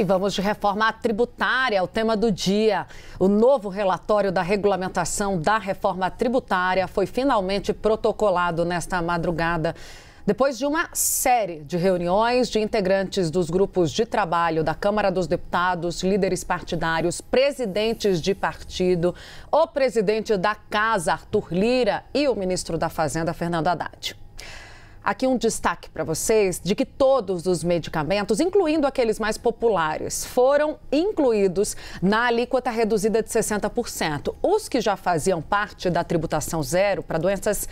E vamos de reforma tributária, o tema do dia. O novo relatório da regulamentação da reforma tributária foi finalmente protocolado nesta madrugada. Depois de uma série de reuniões de integrantes dos grupos de trabalho da Câmara dos Deputados, líderes partidários, presidentes de partido, o presidente da Casa, Arthur Lira, e o ministro da Fazenda, Fernando Haddad. Aqui um destaque para vocês de que todos os medicamentos, incluindo aqueles mais populares, foram incluídos na alíquota reduzida de 60%. Os que já faziam parte da tributação zero para doenças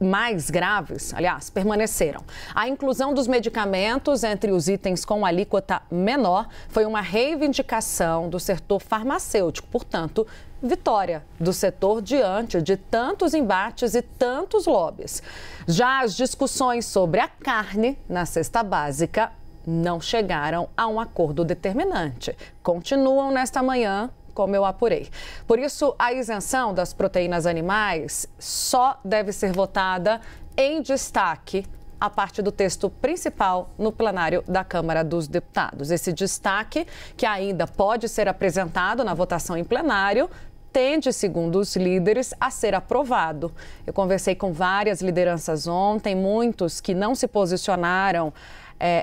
mais graves, aliás, permaneceram. A inclusão dos medicamentos entre os itens com alíquota menor foi uma reivindicação do setor farmacêutico, portanto, vitória do setor diante de tantos embates e tantos lobbies. Já as discussões sobre a carne na cesta básica não chegaram a um acordo determinante. Continuam nesta manhã, como eu apurei. Por isso, a isenção das proteínas animais só deve ser votada em destaque a parte do texto principal no plenário da Câmara dos Deputados. Esse destaque, que ainda pode ser apresentado na votação em plenário, tende, segundo os líderes, a ser aprovado. Eu conversei com várias lideranças ontem, muitos que não se posicionaram.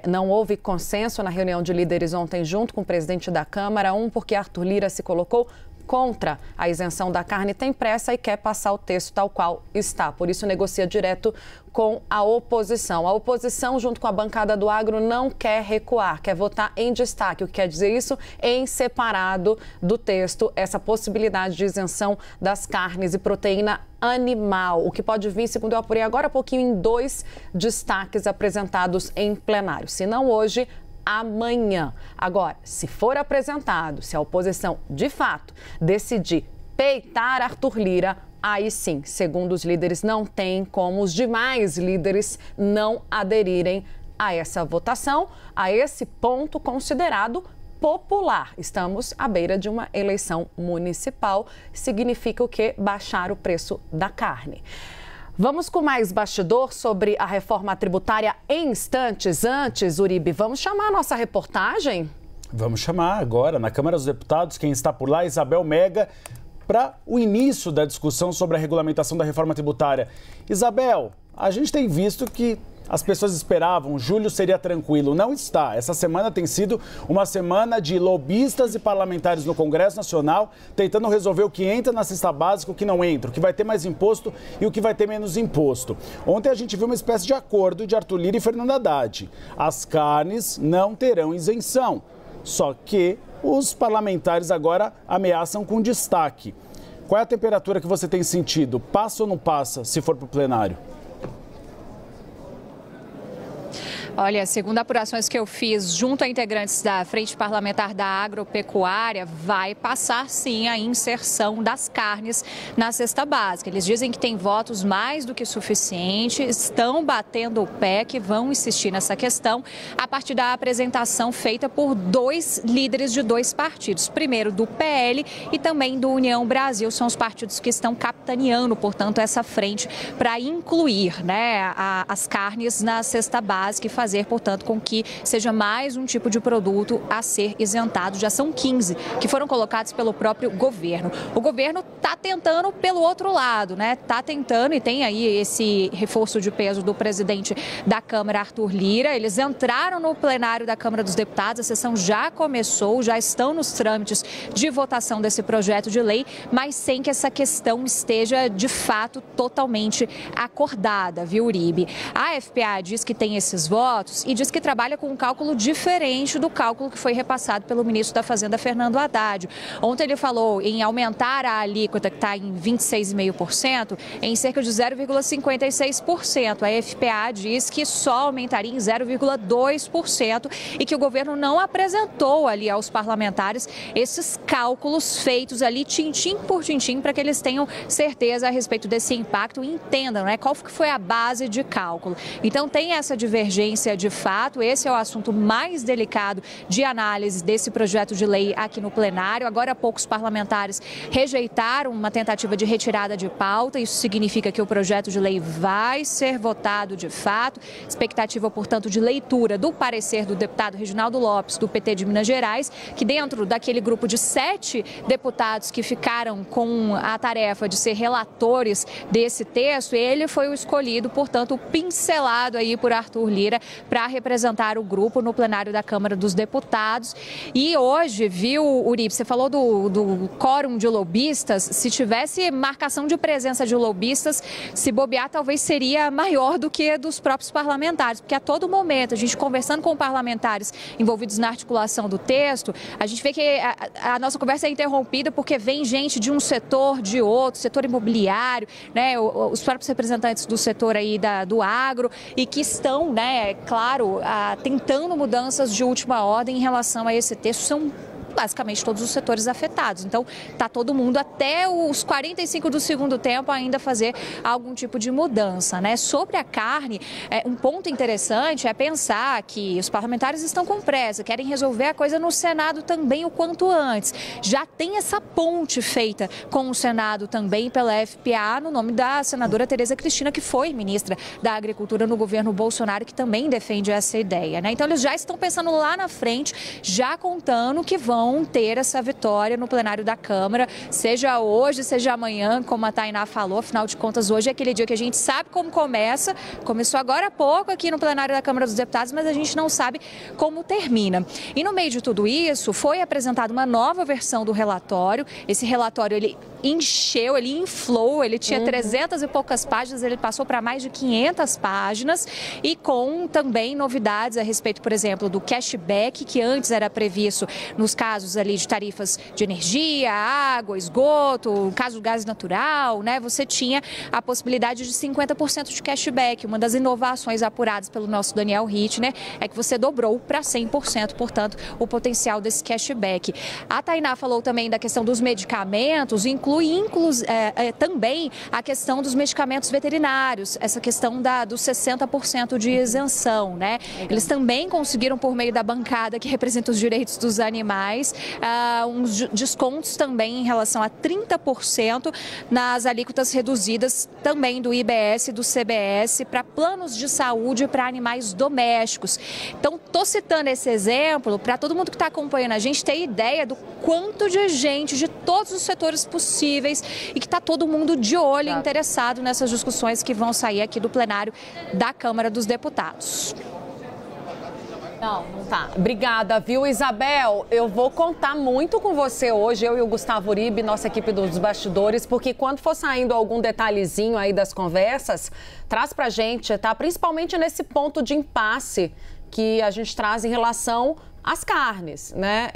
Não houve consenso na reunião de líderes ontem junto com o presidente da Câmara, porque Arthur Lira se colocou contra a isenção da carne, tem pressa e quer passar o texto tal qual está. Por isso, negocia direto com a oposição. A oposição, junto com a bancada do agro, não quer recuar, quer votar em destaque. O que quer dizer isso? Em separado do texto, essa possibilidade de isenção das carnes e proteína animal, o que pode vir, segundo eu apurei agora há pouquinho, em 2 destaques apresentados em plenário. Se não hoje, amanhã. Agora, se for apresentado, se a oposição de fato decidir peitar Arthur Lira, aí sim, segundo os líderes, não tem como os demais líderes não aderirem a essa votação, a esse ponto considerado popular. Estamos à beira de uma eleição municipal. Significa o quê? Baixar o preço da carne. Vamos com mais bastidor sobre a reforma tributária em instantes. Antes, Uribe, vamos chamar a nossa reportagem? Vamos chamar agora, na Câmara dos Deputados, quem está por lá, Isabel Mega, para o início da discussão sobre a regulamentação da reforma tributária. Isabel, a gente tem visto que as pessoas esperavam, julho seria tranquilo. Não está. Essa semana tem sido uma semana de lobistas e parlamentares no Congresso Nacional tentando resolver o que entra na cesta básica e o que não entra, o que vai ter mais imposto e o que vai ter menos imposto. Ontem a gente viu uma espécie de acordo de Arthur Lira e Fernando Haddad. As carnes não terão isenção, só que os parlamentares agora ameaçam com destaque. Qual é a temperatura que você tem sentido? Passa ou não passa se for para o plenário? Olha, segundo apurações que eu fiz junto a integrantes da Frente Parlamentar da Agropecuária, vai passar sim a inserção das carnes na cesta básica. Eles dizem que tem votos mais do que suficiente, estão batendo o pé, que vão insistir nessa questão a partir da apresentação feita por 2 líderes de 2 partidos. Primeiro do PL e também do União Brasil, são os partidos que estão capitaneando, portanto, essa frente para incluir, né, as carnes na cesta básica e fazer, portanto, com que seja mais um tipo de produto a ser isentado. Já são 15 que foram colocados pelo próprio governo. O governo está tentando pelo outro lado, né? Está tentando, e tem aí esse reforço de peso do presidente da Câmara, Arthur Lira. Eles entraram no plenário da Câmara dos Deputados, a sessão já começou, já estão nos trâmites de votação desse projeto de lei, mas sem que essa questão esteja, de fato, totalmente acordada, viu, Uribe? A FPA diz que tem esses votos e diz que trabalha com um cálculo diferente do cálculo que foi repassado pelo ministro da Fazenda, Fernando Haddad. Ontem ele falou em aumentar a alíquota, que está em 26,5%, em cerca de 0,56%. A FPA diz que só aumentaria em 0,2% e que o governo não apresentou ali aos parlamentares esses cálculos feitos ali tintim por tintim para que eles tenham certeza a respeito desse impacto e entendam, né, qual que foi a base de cálculo. Então tem essa divergência urgência de fato. Esse é o assunto mais delicado de análise desse projeto de lei aqui no plenário. Agora há pouco os parlamentares rejeitaram uma tentativa de retirada de pauta. Isso significa que o projeto de lei vai ser votado de fato. Expectativa, portanto, de leitura do parecer do deputado Reginaldo Lopes, do PT de Minas Gerais, que dentro daquele grupo de 7 deputados que ficaram com a tarefa de ser relatores desse texto, ele foi o escolhido, portanto, pincelado aí por Arthur Lira para representar o grupo no plenário da Câmara dos Deputados. E hoje, viu, Uribe, você falou do quórum de lobistas. Se tivesse marcação de presença de lobistas, se bobear, talvez seria maior do que dos próprios parlamentares, porque a todo momento, a gente conversando com parlamentares envolvidos na articulação do texto, a gente vê que a nossa conversa é interrompida porque vem gente de um setor, de outro, setor imobiliário, né, os próprios representantes do setor aí do agro, e que estão, né, claro, tentando mudanças de última ordem em relação a esse texto. São basicamente todos os setores afetados. Então, está todo mundo até os 45 do segundo tempo ainda fazer algum tipo de mudança, né? Sobre a carne, um ponto interessante é pensar que os parlamentares estão com pressa, querem resolver a coisa no Senado também o quanto antes. Já tem essa ponte feita com o Senado também pela FPA, no nome da senadora Tereza Cristina, que foi ministra da Agricultura no governo Bolsonaro, que também defende essa ideia, né? Então, eles já estão pensando lá na frente, já contando que vão ter essa vitória no plenário da Câmara, seja hoje, seja amanhã, como a Tainá falou. Afinal de contas, hoje é aquele dia que a gente sabe como começa. Começou agora há pouco aqui no plenário da Câmara dos Deputados, mas a gente não sabe como termina. E no meio de tudo isso, foi apresentada uma nova versão do relatório. Esse relatório, ele encheu, ele inflou, ele tinha 300 e poucas páginas, ele passou para mais de 500 páginas e com também novidades a respeito, por exemplo, do cashback, que antes era previsto nos casos ali de tarifas de energia, água, esgoto, caso do gás natural, né? Você tinha a possibilidade de 50% de cashback. Uma das inovações apuradas pelo nosso Daniel Hittner é que você dobrou para 100%, portanto, o potencial desse cashback. A Tainá falou também da questão dos medicamentos, inclui também a questão dos medicamentos veterinários, essa questão dos 60% de isenção, né? Eles também conseguiram, por meio da bancada que representa os direitos dos animais, uns descontos também em relação a 30% nas alíquotas reduzidas também do IBS e do CBS para planos de saúde para animais domésticos. Então, estou citando esse exemplo para todo mundo que está acompanhando a gente ter ideia do quanto de gente de todos os setores possíveis e que está todo mundo de olho interessado nessas discussões que vão sair aqui do plenário da Câmara dos Deputados. Não tá. Obrigada, viu, Isabel? Eu vou contar muito com você hoje, eu e o Gustavo Uribe, nossa equipe dos bastidores, porque quando for saindo algum detalhezinho aí das conversas, traz pra gente, tá? Principalmente nesse ponto de impasse que a gente traz em relação às carnes, né?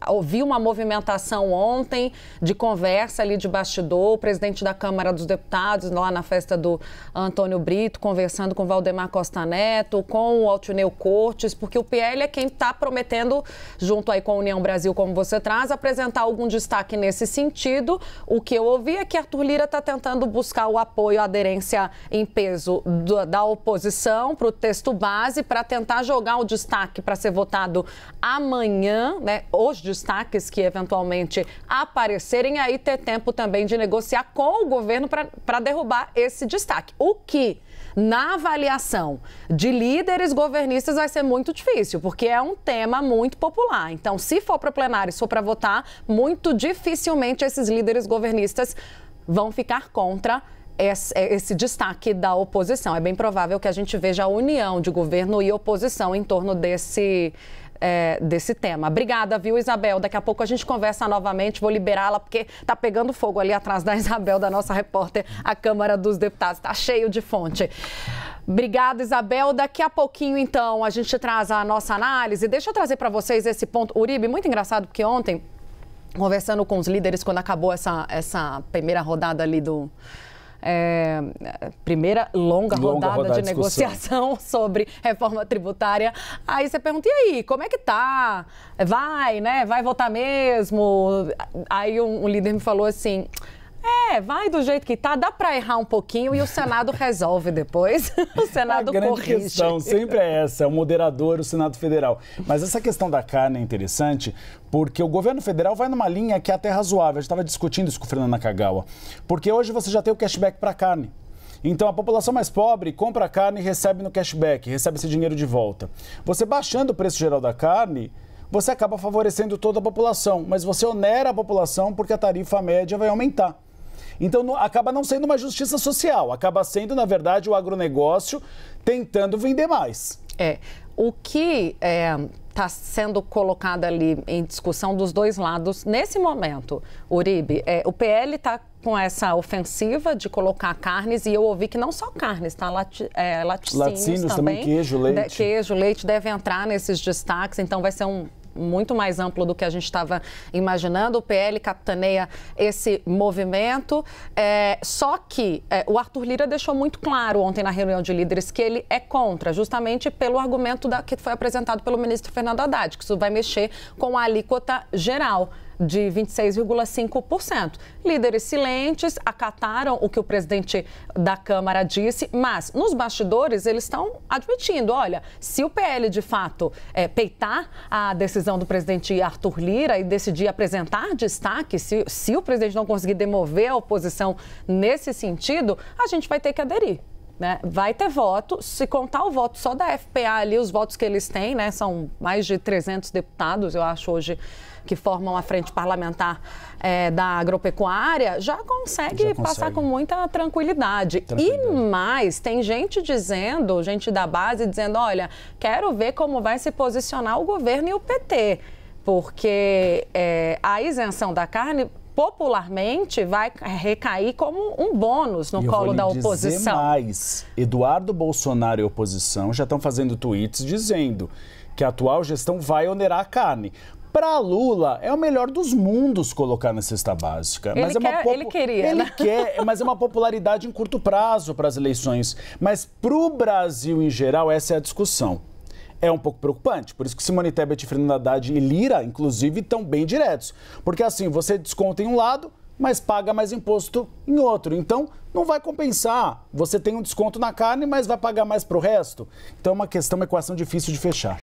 Ouvi uma movimentação ontem de conversa ali de bastidor, o presidente da Câmara dos Deputados, lá na festa do Antônio Brito, conversando com o Valdemar Costa Neto, com o Altineu Cortes, porque o PL é quem está prometendo, junto aí com a União Brasil, como você traz, apresentar algum destaque nesse sentido. O que eu ouvi é que Arthur Lira está tentando buscar o apoio, a aderência em peso da oposição para o texto base, para tentar jogar o destaque para ser votado amanhã, né? Os destaques que eventualmente aparecerem, aí ter tempo também de negociar com o governo para derrubar esse destaque. O que, na avaliação de líderes governistas, vai ser muito difícil, porque é um tema muito popular. Então, se for para plenário, se for para votar, muito dificilmente esses líderes governistas vão ficar contra esse destaque da oposição. É bem provável que a gente veja a união de governo e oposição em torno desse tema. Obrigada, viu, Isabel? Daqui a pouco a gente conversa novamente, vou liberá-la porque tá pegando fogo ali atrás da Isabel, da nossa repórter, a Câmara dos Deputados. Tá cheio de fonte. Obrigada, Isabel. Daqui a pouquinho, então, a gente traz a nossa análise. Deixa eu trazer para vocês esse ponto. Uribe, muito engraçado, porque ontem, conversando com os líderes, quando acabou essa primeira rodada ali primeira longa rodada de negociação sobre reforma tributária. Aí você pergunta, e aí, como é que tá? Vai votar mesmo? Aí um líder me falou assim, Vai do jeito que tá, dá para errar um pouquinho e o Senado resolve depois. O Senado corrige. A grande questão sempre é essa, é o moderador, o Senado Federal. Mas essa questão da carne é interessante porque o governo federal vai numa linha que é até razoável. A gente estava discutindo isso com o Fernando Nakagawa. Porque hoje você já tem o cashback para carne. Então a população mais pobre compra a carne e recebe no cashback, recebe esse dinheiro de volta. Você baixando o preço geral da carne, você acaba favorecendo toda a população, mas você onera a população porque a tarifa média vai aumentar. Então acaba não sendo uma justiça social, acaba sendo, na verdade, o agronegócio tentando vender mais. O que está sendo colocado ali em discussão dos dois lados nesse momento, Uribe, o PL está com essa ofensiva de colocar carnes, e eu ouvi que não só carnes, tá? Laticínios também, queijo, leite. Queijo, leite deve entrar nesses destaques, então vai ser muito mais amplo do que a gente estava imaginando. O PL capitaneia esse movimento, só que o Arthur Lira deixou muito claro ontem na reunião de líderes que ele é contra, justamente pelo argumento que foi apresentado pelo ministro Fernando Haddad, que isso vai mexer com a alíquota geral de 26,5%. Líderes silentes acataram o que o presidente da Câmara disse, mas nos bastidores eles estão admitindo, olha, se o PL de fato peitar a decisão do presidente Arthur Lira e decidir apresentar destaque, se o presidente não conseguir demover a oposição nesse sentido, a gente vai ter que aderir. Vai ter voto, se contar o voto só da FPA ali, os votos que eles têm, são mais de 300 deputados, eu acho, hoje, que formam a frente parlamentar da agropecuária, já consegue passar com muita tranquilidade. E mais, tem gente da base dizendo, olha, quero ver como vai se posicionar o governo e o PT, porque a isenção da carne popularmente vai recair como um bônus no colo da oposição. Dizer mais, Eduardo Bolsonaro e a oposição já estão fazendo tweets dizendo que a atual gestão vai onerar a carne. Para Lula, é o melhor dos mundos colocar na cesta básica. Ele queria, Ele quer, mas é uma popularidade em curto prazo para as eleições. Mas para o Brasil em geral, essa é a discussão. É um pouco preocupante, por isso que Simone Tebet, Fernando Haddad e Lira, inclusive, estão bem diretos. Porque assim, você desconta em um lado, mas paga mais imposto em outro. Então, não vai compensar. Você tem um desconto na carne, mas vai pagar mais para o resto. Então, é uma equação difícil de fechar.